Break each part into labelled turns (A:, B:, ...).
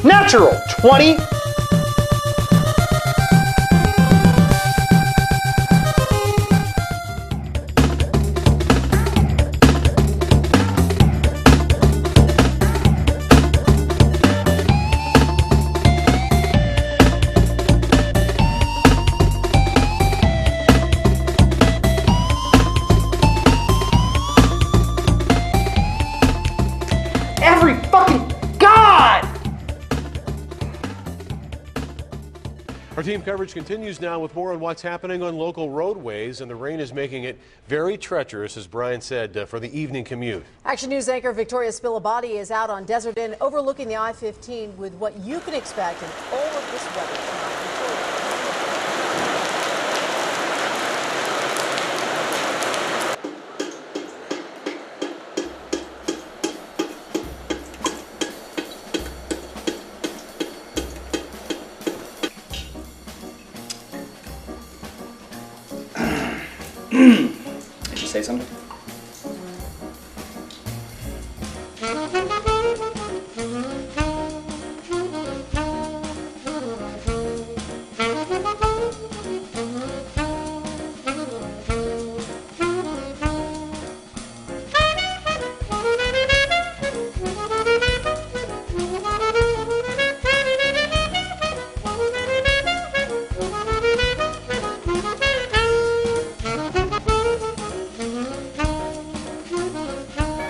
A: Natural 20. Every fucking God!
B: Our team coverage continues now with more on what's happening on local roadways, and the rain is making it very treacherous, as Brian said, for the evening commute.
C: Action News anchor Victoria Spilabati is out on Desert Inn overlooking the I-15 with what you can expect in all of this weather tonight.
D: Did you say something?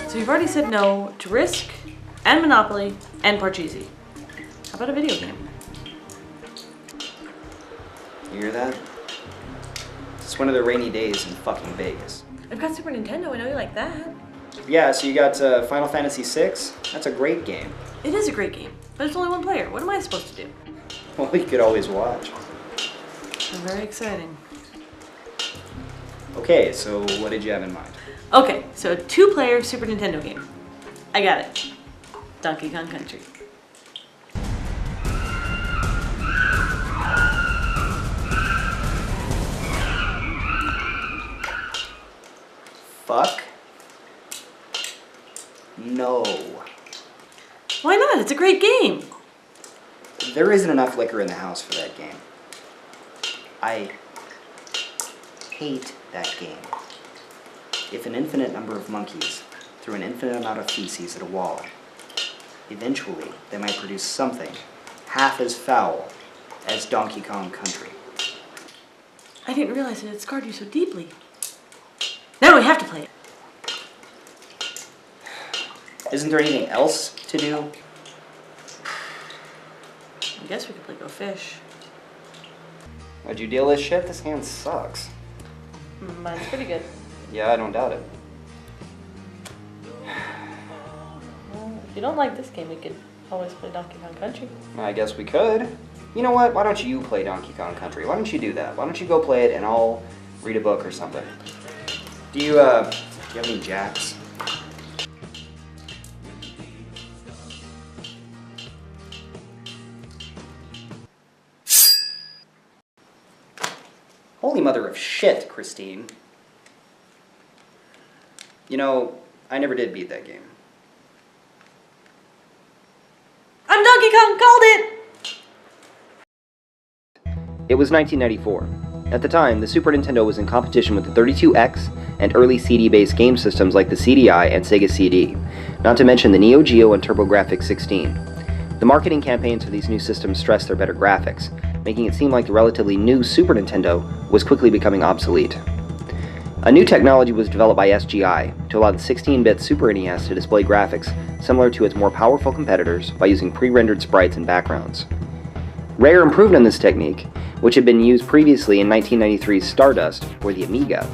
E: So you've already said no to Risk, and Monopoly, and Parcheesi. How about a video game?
D: You hear that? It's one of the rainy days in fucking Vegas.
E: I've got Super Nintendo, I know you like that.
D: Yeah, so you got Final Fantasy VI? That's a great game.
E: It is a great game, but it's only one player. What am I supposed to do?
D: Well, you could always watch.
E: Very exciting.
D: Okay, so what did you have in mind?
E: Okay, so a two-player Super Nintendo game. I got it. Donkey Kong Country.
D: Fuck? No.
E: Why not? It's a great game.
D: There isn't enough liquor in the house for that game. I hate that game. If an infinite number of monkeys threw an infinite amount of feces at a wall, eventually they might produce something half as foul as Donkey Kong Country.
E: I didn't realize it had scarred you so deeply. Now we have to play it.
D: Isn't there anything else to do?
E: I guess we could play Go Fish.
D: How'd you deal this shit? This hand sucks.
E: Mine's pretty good.
D: Yeah, I don't doubt it.
E: Well, if you don't like this game, we could always play Donkey Kong Country.
D: I guess we could. You know what? Why don't you play Donkey Kong Country? Why don't you do that? Why don't you go play it and I'll read a book or something? Do you have any jacks? Holy mother of shit, Christine. You know, I never did beat that game.
E: I'm Donkey Kong! Called it!
D: It was 1994. At the time, the Super Nintendo was in competition with the 32X and early CD-based game systems like the CDI and Sega CD, not to mention the Neo Geo and TurboGrafx 16. The marketing campaigns for these new systems stressed their better graphics, making it seem like the relatively new Super Nintendo was quickly becoming obsolete. A new technology was developed by SGI to allow the 16-bit Super NES to display graphics similar to its more powerful competitors by using pre-rendered sprites and backgrounds. Rare improved on this technique, which had been used previously in 1993's Stardust, or the Amiga,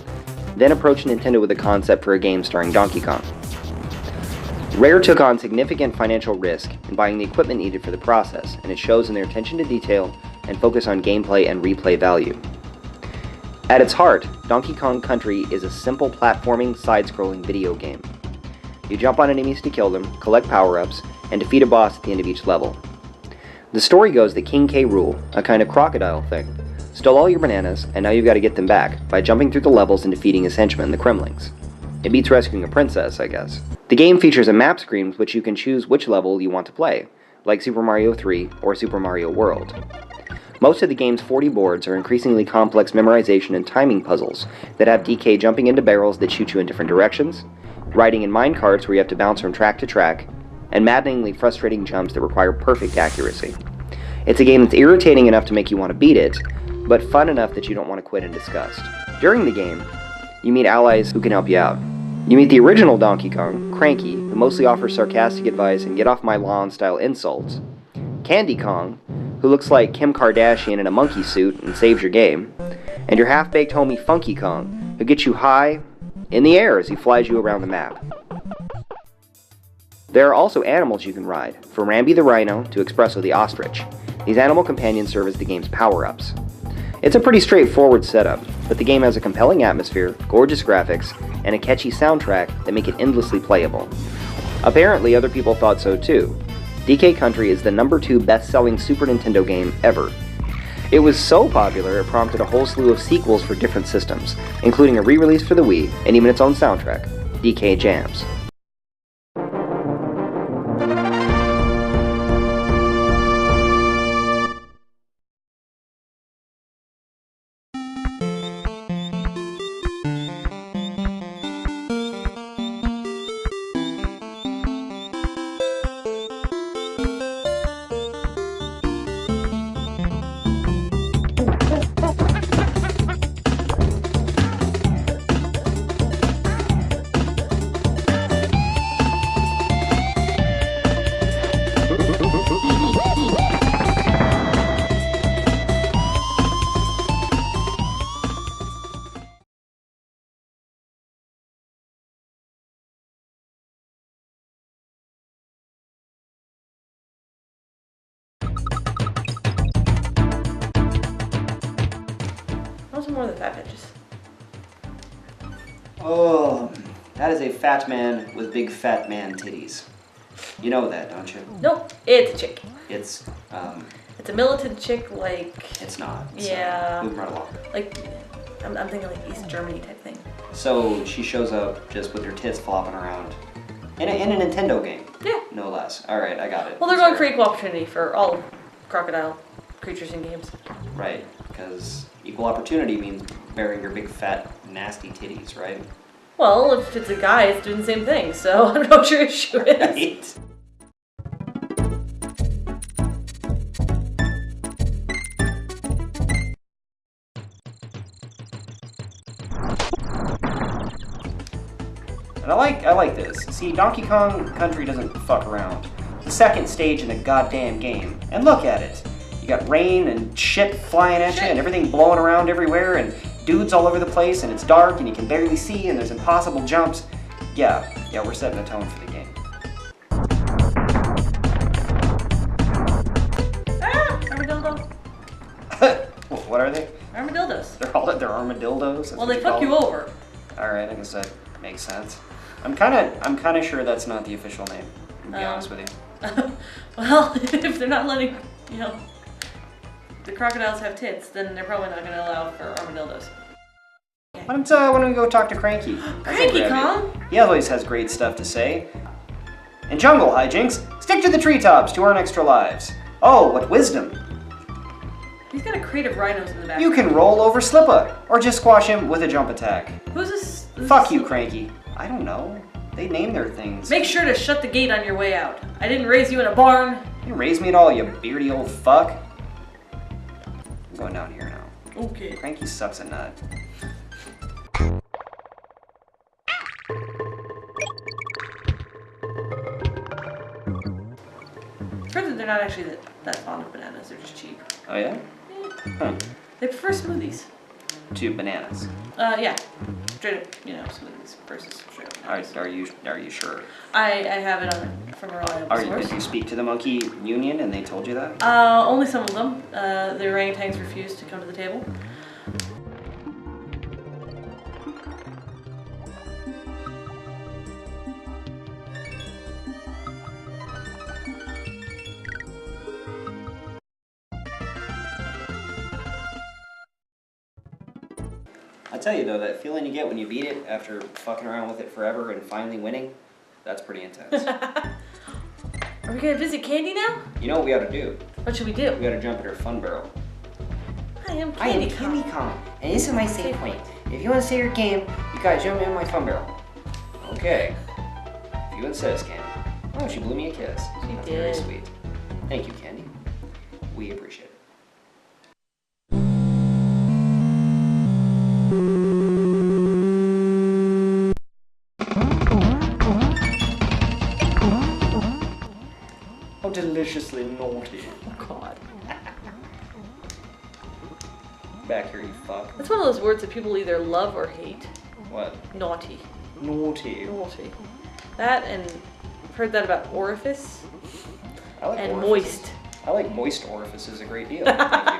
D: then approached Nintendo with a concept for a game starring Donkey Kong. Rare took on significant financial risk in buying the equipment needed for the process, and it shows in their attention to detail and focus on gameplay and replay value. At its heart, Donkey Kong Country is a simple platforming, side-scrolling video game. You jump on enemies to kill them, collect power-ups, and defeat a boss at the end of each level. The story goes that King K. Rool, a kind of crocodile thing, stole all your bananas, and now you've got to get them back by jumping through the levels and defeating his henchmen, the Kremlings. It beats rescuing a princess, I guess. The game features a map screen with which you can choose which level you want to play, like Super Mario 3 or Super Mario World. Most of the game's 40 boards are increasingly complex memorization and timing puzzles that have DK jumping into barrels that shoot you in different directions, riding in minecarts where you have to bounce from track to track, and maddeningly frustrating jumps that require perfect accuracy. It's a game that's irritating enough to make you want to beat it, but fun enough that you don't want to quit in disgust. During the game, you meet allies who can help you out. You meet the original Donkey Kong, Cranky, who mostly offers sarcastic advice and get-off-my-lawn-style insults. Candy Kong, who looks like Kim Kardashian in a monkey suit and saves your game. And your half-baked homie Funky Kong, who gets you high in the air as he flies you around the map. There are also animals you can ride, from Rambi the Rhino to Espresso the Ostrich. These animal companions serve as the game's power-ups. It's a pretty straightforward setup, but the game has a compelling atmosphere, gorgeous graphics, and a catchy soundtrack that make it endlessly playable. Apparently, other people thought so too. DK Country is the #2 best-selling Super Nintendo game ever. It was so popular it prompted a whole slew of sequels for different systems, including a re-release for the Wii and even its own soundtrack, DK Jams.
E: Those are more than fat bitches.
D: Oh, that is a fat man with big fat man titties. You know that, don't you?
E: Nope, it's a chick.
D: It's
E: a militant chick, like...
D: It's not.
E: Yeah.
D: Move right along.
E: Like, I'm thinking like East Germany type thing.
D: So she shows up just with her tits flopping around. In a Nintendo game.
E: Yeah.
D: No less. Alright, I got it.
E: Well, they're going to create equal opportunity for all crocodile creatures in games.
D: Right, because equal opportunity means bearing your big fat nasty titties, right?
E: Well, if it's a guy, it's doing the same thing, so I don't know what your issue is.
D: Right. And I like this. See, Donkey Kong Country doesn't fuck around. The second stage in the goddamn game. And look at it. You got rain and shit flying at you and everything blowing around everywhere and dudes all over the place and it's dark and you can barely see and there's impossible jumps. Yeah, we're setting the tone for the game.
E: Ah, armadillo.
D: What are they?
E: Armadillos.
D: They're armadillos? That's
E: Well,
D: what
E: they fuck
D: call
E: you
D: them?
E: over.
D: Alright, I guess that makes sense. I'm kinda sure that's not the official name, to be honest with you.
E: Well, if they're not letting, the crocodiles have tits, then they're probably not going to allow for armadillos.
D: Why don't we go talk to Cranky?
E: Cranky Kong?
D: He always has great stuff to say. In jungle hijinks, stick to the treetops to earn extra lives. Oh, what wisdom.
E: He's got a crate of rhinos in the back.
D: You can roll over Slippa, or just squash him with a jump attack.
E: Who's this?
D: Fuck you, Cranky. I don't know. They name their things.
E: Make sure to shut the gate on your way out. I didn't raise you in a barn.
D: You didn't raise me at all, you beardy old fuck. I'm going down here now.
E: Okay.
D: Cranky sucks a nut.
E: Turns out they're not actually that fond of bananas, they're just cheap.
D: Oh yeah? Huh.
E: They prefer smoothies.
D: To bananas.
E: Yeah. Straight up, smoothies versus straight up bananas.
D: Are you sure?
E: I have it from a reliable source.
D: Did you speak to the monkey union and they told you that?
E: Only some of them. The orangutans refused to come to the table.
D: I tell you though, that feeling you get when you beat it after fucking around with it forever and finally winning, that's pretty intense.
E: Are we gonna visit Candy now?
D: You know what we ought to do?
E: What should we do?
D: We ought to jump in her fun barrel.
E: I am
D: I am
E: Candy Con.
D: Candy Con, and this is my save point. If you want to save your game, you gotta jump in my fun barrel. Okay. If you insist, Candy. Oh, she blew me a kiss.
E: She
D: That's
E: did.
D: very sweet. Thank you, Candy. We appreciate it. How deliciously naughty.
E: Oh God.
D: Back here, you fuck.
E: That's one of those words that people either love or hate.
D: What?
E: Naughty.
D: Naughty.
E: Naughty. That and I've heard that about orifice
D: I like
E: and
D: orifices.
E: moist.
D: I like moist orifices a great deal. Thank you.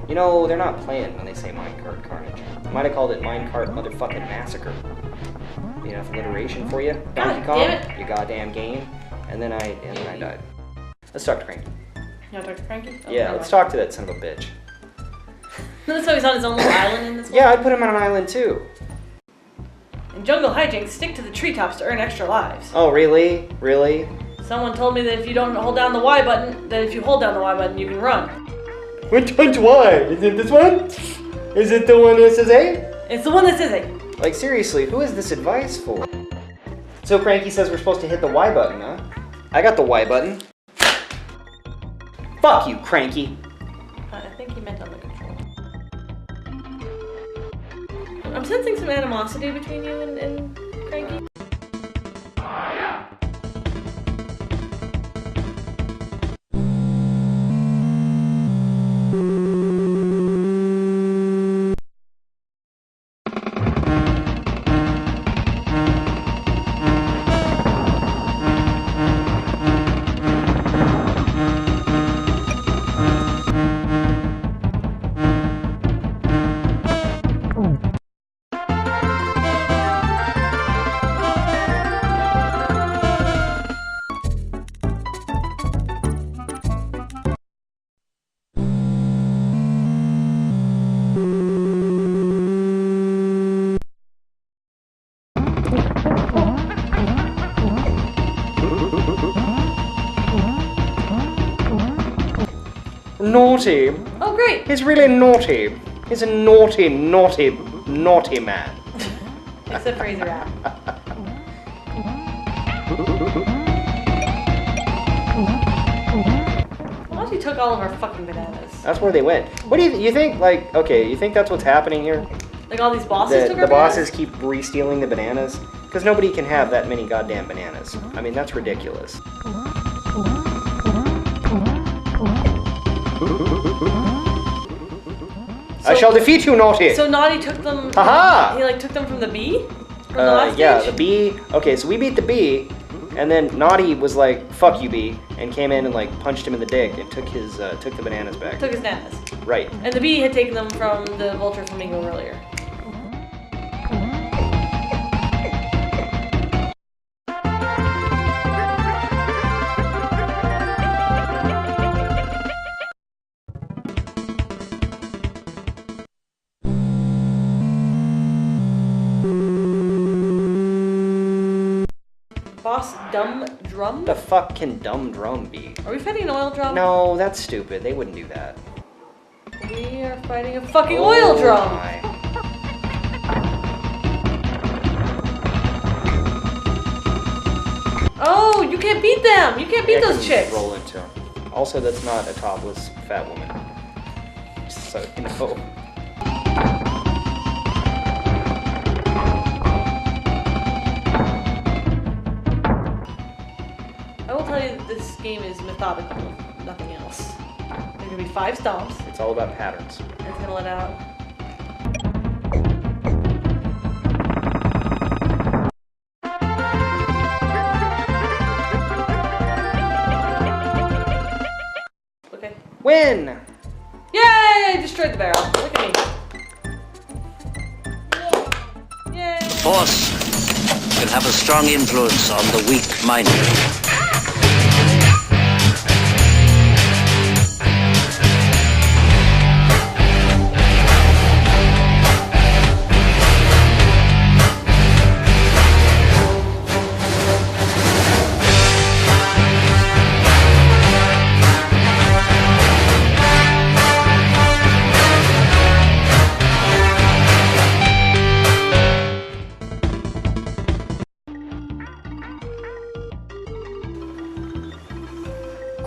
D: You know, they're not playing when they say Minecart Carnage. Might have called it Minecart Motherfucking Massacre. Be enough alliteration for you, Donkey Kong?
E: damn it.
D: You goddamn game. And then I died. Let's talk to Cranky.
E: You want to talk to Frankie? Oh,
D: Yeah,
E: never
D: let's
E: mind.
D: talk to that son of a bitch.
E: That's why he's on his own little island in this one.
D: Yeah, I put him on an island too.
E: In jungle hijinks, stick to the treetops to earn extra lives.
D: Oh, really? Really?
E: Someone told me that if you don't hold down the Y button, that if you hold down the Y button, you can run.
D: Which one's why? Is it this one? Is it the one that says A?
E: It's the one that says it.
D: Like, seriously, who is this advice for? So Cranky says we're supposed to hit the Y button, huh? I got the Y button. Fuck you, Cranky.
E: I think he meant on the control. I'm sensing some animosity between you and Cranky.
D: Naughty.
E: Oh, great!
D: He's really naughty. He's a naughty, naughty, naughty man.
E: Except for he's a rat. Why don't you took all of our fucking bananas?
D: That's where they went. What do you think, like, okay, you think that's what's happening here?
E: Like all these bosses took our
D: The bosses
E: bananas?
D: keep re-stealing the bananas? Because nobody can have that many goddamn bananas. I mean, that's ridiculous. I shall defeat you, naughty!
E: So Naughty took them.
D: Haha!
E: He like took them from the bee. From the last
D: Yeah,
E: stage?
D: the bee. Okay, so we beat the bee, and then Naughty was like, "Fuck you, bee," and came in and like punched him in the dick and took the bananas back.
E: Took his bananas.
D: Right.
E: And the bee had taken them from the vulture flamingo earlier. Boss Dumb Drum?
D: The fuck can Dumb Drum be?
E: Are we fighting an oil drum?
D: No, that's stupid. They wouldn't do that.
E: We are fighting a fucking oil drum!
D: My.
E: Oh, you can't beat them! You can't beat
D: Yeah,
E: those
D: 'cause
E: chicks!
D: Roll into them. Also, that's not a topless fat woman. Just so you know.
E: I will tell you that this game is methodical, nothing else. There's gonna be 5 stomps,
D: It's all about patterns.
E: and it's gonna let out. Okay.
D: Win!
E: Yay! Destroyed the barrel. Look at me. Yay!
F: Force can have a strong influence on the weak-minded.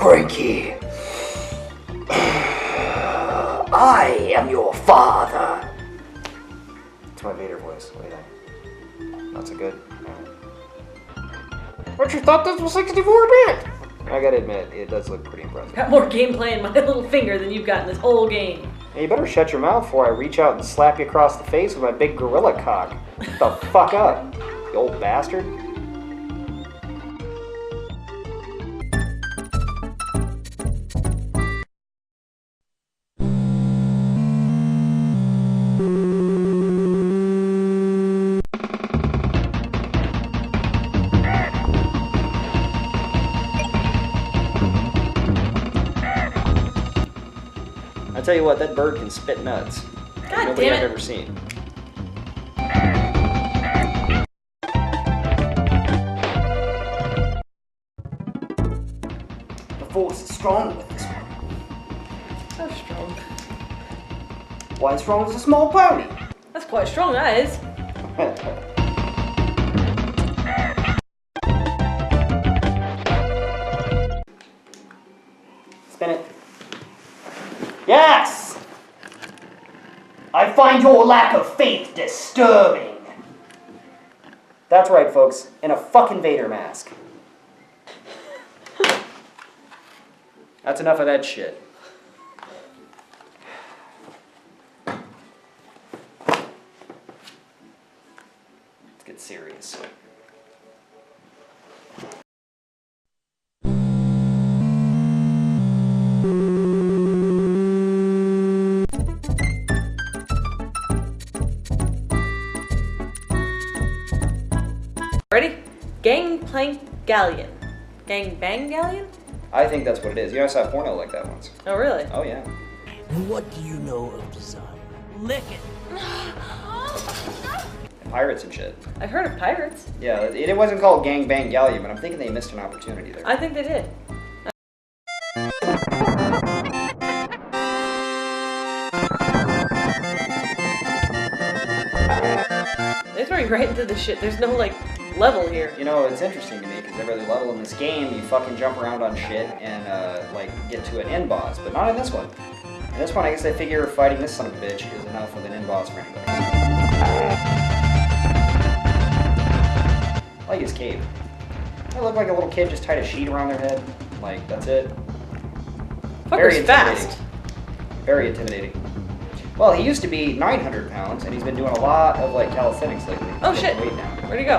G: Cranky. I am your father.
D: It's my Vader voice. Wait, not so good.
A: But you thought this was 64-bit?
D: I gotta admit, it does look pretty impressive.
E: Got more gameplay in my little finger than you've got in this whole game.
D: Hey, you better shut your mouth before I reach out and slap you across the face with my big gorilla cock. Get the fuck up, you old bastard. I tell you what, that bird can spit nuts.
E: God
D: Nobody
E: damn
D: I've
E: it.
D: ever seen.
G: The force is strong with this one.
E: So strong.
G: Why as strong as a small pony?
E: That's quite strong, that is.
D: Spin it.
G: Yes! I find your lack of faith disturbing.
D: That's right, folks. In a fucking Vader mask. That's enough of that shit. Let's get serious.
E: Ready? Gangplank Galleon. Gangbang Galleon?
D: I think that's what it is. You know, I saw a porno like that once.
E: Oh, really?
D: Oh, yeah.
G: What do you know of desire? Lick it.
D: Pirates and shit.
E: I've heard of pirates.
D: Yeah, it wasn't called Gang Bang Galleon, but I'm thinking they missed an opportunity there.
E: I think they did. They're throwing right into the shit. There's no, like, level here.
D: You know, it's interesting to me, because every other level in this game, you fucking jump around on shit and, like, get to an end boss, but not in this one. In this one, I guess they figure fighting this son of a bitch is enough of an end boss for anybody. I like his cape. They look like a little kid just tied a sheet around their head. Like, that's it.
E: Fucker's fast.
D: Very intimidating. Well, he used to be 900 pounds, and he's been doing a lot of, like, calisthenics lately.
E: Oh,
D: He's
E: shit.
D: getting weight down.
E: Where'd he go?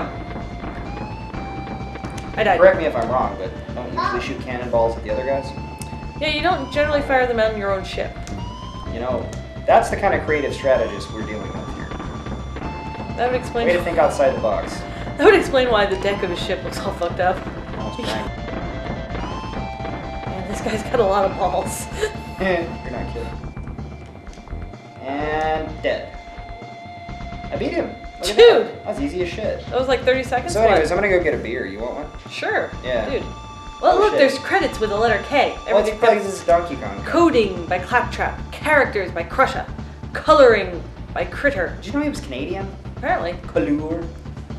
E: I died.
D: Correct me if I'm wrong, but don't you usually shoot cannonballs at the other guys?
E: Yeah, you don't generally fire them on your own ship.
D: You know, that's the kind of creative strategist we're dealing with here.
E: That would explain.
D: Way to think outside the box.
E: That would explain why the deck of his ship looks all fucked up.
D: Almost right.
E: Man, this guy's got a lot of balls.
D: You're not kidding. And dead. I beat him. Look at
E: Dude!
D: that. That's easy as shit.
E: That was like 30 seconds.
D: So anyways, I'm gonna go get a beer. You want one?
E: Sure.
D: Yeah.
E: Dude. Well,
D: Oh,
E: look,
D: shit.
E: there's credits with the letter K.
D: Well, it's
E: Everything
D: because
E: from
D: this is Donkey Kong.
E: coding by Claptrap, characters by Crusher, coloring by Critter.
D: Did you know he was Canadian?
E: Apparently.
D: Colour.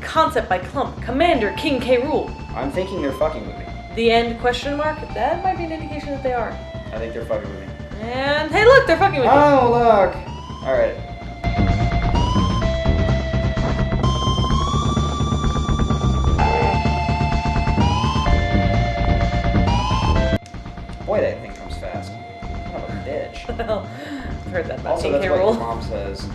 E: Concept by Clump, Commander King K. Rool.
D: I'm thinking they're fucking with me.
E: The end question mark? That might be an indication that they are.
D: I think they're fucking with me.
E: And hey, look, they're fucking with you.
D: Oh, look. All right. Boy, that thing comes fast. Son of a bitch.
E: Well, I've heard that about
D: Also,
E: King
D: that's
E: K.
D: what
E: Rool.
D: your mom says.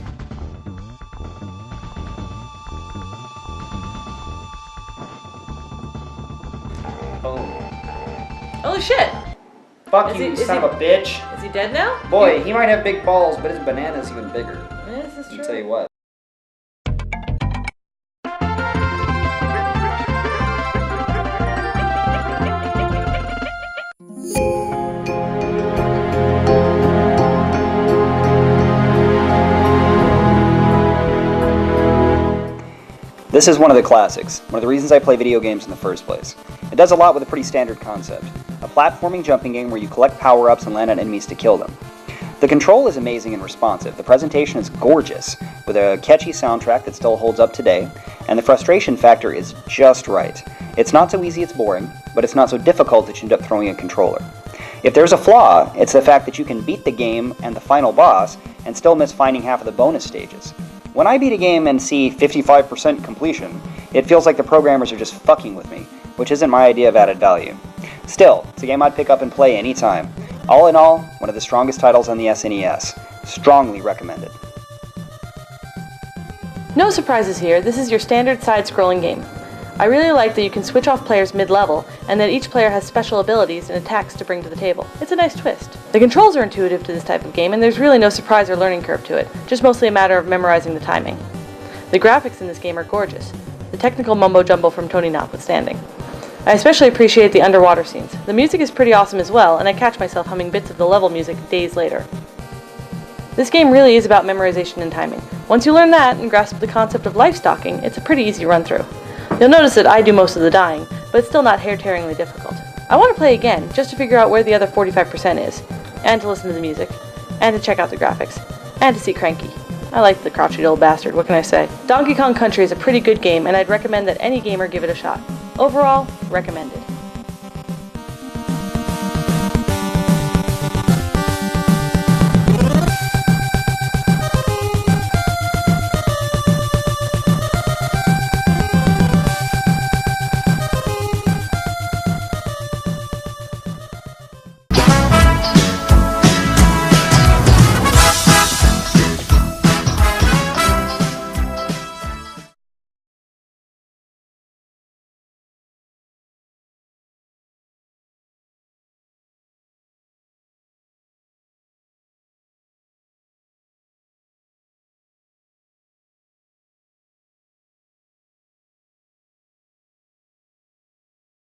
D: Boom.
E: Holy shit!
D: Fuck
E: Is
D: you,
E: he- is
D: son
E: he-
D: of a bitch.
E: Is he dead now?
D: Boy, he might have big balls, but his banana's even bigger.
E: Yeah, this is
D: I'll
E: true.
D: tell you what. This is one of the classics, one of the reasons I play video games in the first place. It does a lot with a pretty standard concept. A platforming jumping game where you collect power-ups and land on enemies to kill them. The control is amazing and responsive, the presentation is gorgeous, with a catchy soundtrack that still holds up today, and the frustration factor is just right. It's not so easy it's boring, but but it's not so difficult that you end up throwing a controller. If there's a flaw, it's the fact that you can beat the game and the final boss and still miss finding half of the bonus stages. When I beat a game and see 55% completion, it feels like the programmers are just fucking with me, which isn't my idea of added value. Still, it's a game I'd pick up and play anytime. All in all, one of the strongest titles on the SNES. Strongly recommended.
E: No surprises here, this is your standard side-scrolling game. I really like that you can switch off players mid-level, and that each player has special abilities and attacks to bring to the table. It's a nice twist. The controls are intuitive to this type of game, and there's really no surprise or learning curve to it, just mostly a matter of memorizing the timing. The graphics in this game are gorgeous, the technical mumbo-jumbo from Tony notwithstanding. I especially appreciate the underwater scenes. The music is pretty awesome as well, and I catch myself humming bits of the level music days later. This game really is about memorization and timing. Once you learn that and grasp the concept of life stocking, it's a pretty easy run-through. You'll notice that I do most of the dying, but it's still not hair-tearingly difficult. I want to play again, just to figure out where the other 45% is, and to listen to the music, and to check out the graphics, and to see Cranky. I like the crouchy old bastard, what can I say? Donkey Kong Country is a pretty good game, and I'd recommend that any gamer give it a shot. Overall, recommended.